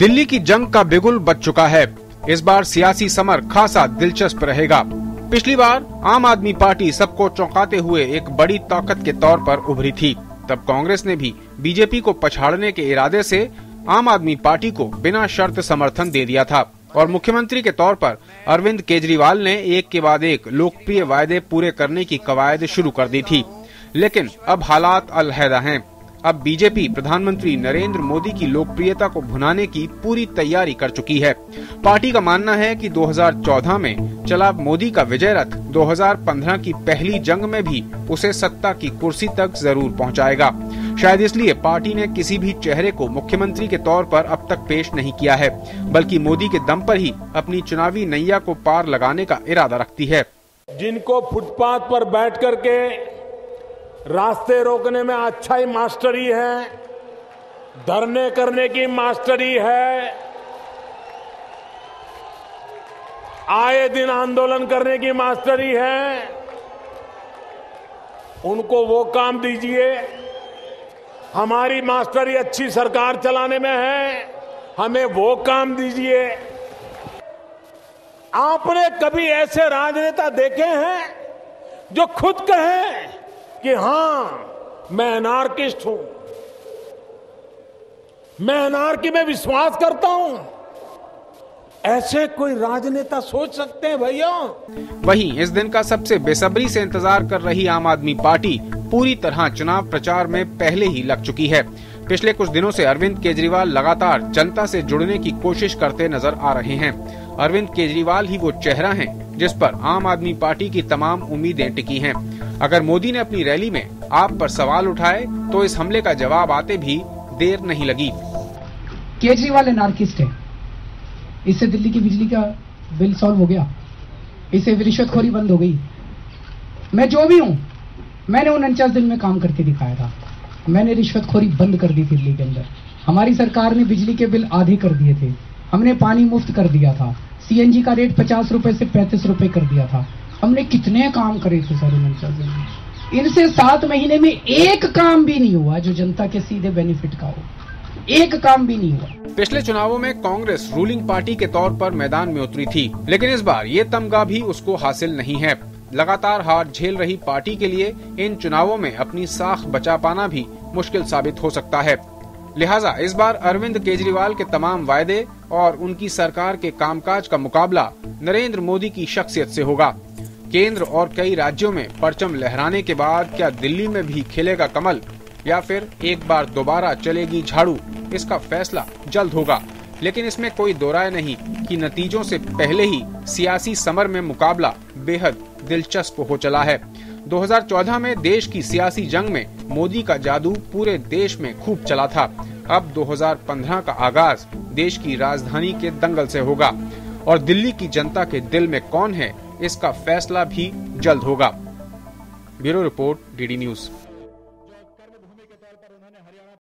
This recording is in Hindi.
दिल्ली की जंग का बिगुल बज चुका है। इस बार सियासी समर खासा दिलचस्प रहेगा। पिछली बार आम आदमी पार्टी सबको चौंकाते हुए एक बड़ी ताकत के तौर पर उभरी थी। तब कांग्रेस ने भी बीजेपी को पछाड़ने के इरादे से आम आदमी पार्टी को बिना शर्त समर्थन दे दिया था और मुख्यमंत्री के तौर पर अरविंद केजरीवाल ने एक के बाद एक लोकप्रिय वायदे पूरे करने की कवायद शुरू कर दी थी। लेकिन अब हालात अलहदा हैं। अब बीजेपी प्रधानमंत्री नरेंद्र मोदी की लोकप्रियता को भुनाने की पूरी तैयारी कर चुकी है। पार्टी का मानना है कि 2014 में चला मोदी का विजय रथ 2015 की पहली जंग में भी उसे सत्ता की कुर्सी तक जरूर पहुंचाएगा। शायद इसलिए पार्टी ने किसी भी चेहरे को मुख्यमंत्री के तौर पर अब तक पेश नहीं किया है, बल्कि मोदी के दम पर ही अपनी चुनावी नैया को पार लगाने का इरादा रखती है। जिनको फुटपाथ पर बैठ करके रास्ते रोकने में अच्छा ही मास्टरी है, धरने करने की मास्टरी है, आए दिन आंदोलन करने की मास्टरी है, उनको वो काम दीजिए। हमारी मास्टरी अच्छी सरकार चलाने में है, हमें वो काम दीजिए। आपने कभी ऐसे राजनेता देखे हैं जो खुद कहें कि हाँ मैं एनार्किस्ट हूं, मैं एनार्की में विश्वास करता हूं? ऐसे कोई राजनेता सोच सकते हैं भैया? वहीं इस दिन का सबसे बेसब्री से इंतजार कर रही आम आदमी पार्टी पूरी तरह चुनाव प्रचार में पहले ही लग चुकी है। पिछले कुछ दिनों से अरविंद केजरीवाल लगातार जनता से जुड़ने की कोशिश करते नजर आ रहे हैं। अरविंद केजरीवाल ही वो चेहरा हैं जिस पर आम आदमी पार्टी की तमाम उम्मीदें टिकी हैं। अगर मोदी ने अपनी रैली में आप पर सवाल उठाए तो इस हमले का जवाब आते भी देर नहीं लगी। केजरीवाल एनार्किस्ट है, इससे दिल्ली की बिजली का बिल सॉल्व हो गया, इससे रिश्वतखोरी बंद हो गई। मैं जो भी हूं, मैंने 49 दिन में काम करके दिखाया था। मैंने रिश्वतखोरी बंद कर दी दिल्ली के अंदर। हमारी सरकार ने बिजली के बिल आधे कर दिए थे, हमने पानी मुफ्त कर दिया था, सीएनजी का रेट 50 रुपए से 35 रुपए कर दिया था। हमने कितने काम करे थे सर 49 दिन में। इनसे 7 महीने में एक काम भी नहीं हुआ जो जनता के सीधे बेनिफिट का हो, एक काम भी नहीं हुआ। पिछले चुनावों में कांग्रेस रूलिंग पार्टी के तौर पर मैदान में उतरी थी, लेकिन इस बार ये तमगा भी उसको हासिल नहीं है। लगातार हार झेल रही पार्टी के लिए इन चुनावों में अपनी साख बचा पाना भी मुश्किल साबित हो सकता है। लिहाजा इस बार अरविंद केजरीवाल के तमाम वायदे और उनकी सरकार के कामकाज का मुकाबला नरेंद्र मोदी की शख्सियत से होगा। केंद्र और कई राज्यों में परचम लहराने के बाद क्या दिल्ली में भी खिलेगा कमल या फिर एक बार दोबारा चलेगी झाड़ू, इसका फैसला जल्द होगा। लेकिन इसमें कोई दो राय नहीं कि नतीजों से पहले ही सियासी समर में मुकाबला बेहद दिलचस्प हो चला है। 2014 में देश की सियासी जंग में मोदी का जादू पूरे देश में खूब चला था। अब 2015 का आगाज देश की राजधानी के दंगल से होगा और दिल्ली की जनता के दिल में कौन है, इसका फैसला भी जल्द होगा। Bureau report, DD news.